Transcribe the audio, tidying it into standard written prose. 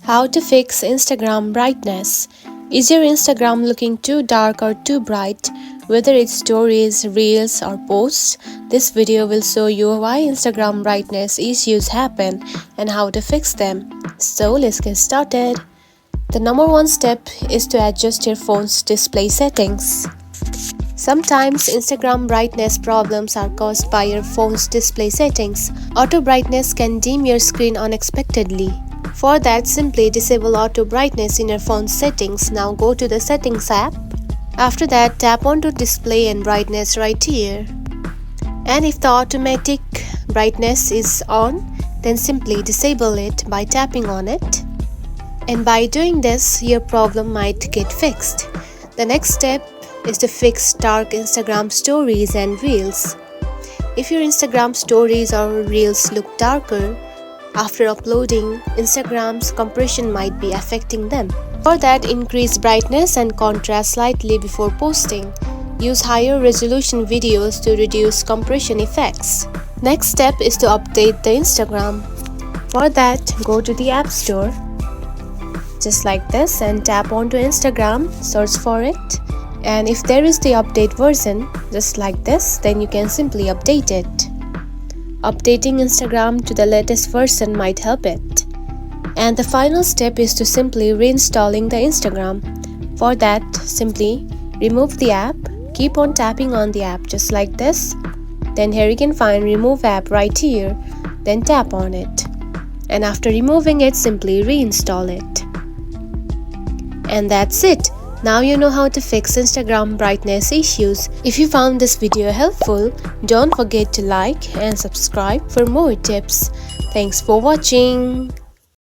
How to fix Instagram brightness. Is your Instagram looking too dark or too bright? Whether it's stories, reels or posts, this video will show you why Instagram brightness issues happen and how to fix them. So let's get started. The number one step is to adjust your phone's display settings. Sometimes Instagram brightness problems are caused by your phone's display settings. Auto brightness can dim your screen unexpectedly. For that, simply disable auto brightness in your phone's settings. Now go to the Settings app. After that, tap onto Display and Brightness right here. And if the automatic brightness is on, then simply disable it by tapping on it. And by doing this, your problem might get fixed. The next step is to fix dark Instagram stories and reels. If your Instagram stories or reels look darker after uploading, Instagram's compression might be affecting them. For that, increase brightness and contrast slightly before posting. Use higher resolution videos to reduce compression effects. Next step is to update the Instagram. For that, go to the App Store, just like this, and tap onto Instagram, search for it. And if there is the update version, just like this, then you can simply update it. Updating Instagram to the latest version might help it. And the final step is to simply reinstalling the Instagram. For that, simply remove the app, keep on tapping on the app just like this. Then here you can find Remove App right here, then tap on it. And after removing it, simply reinstall it. And that's it. Now you know how to fix Instagram brightness issues. If you found this video helpful, don't forget to like and subscribe for more tips. Thanks for watching.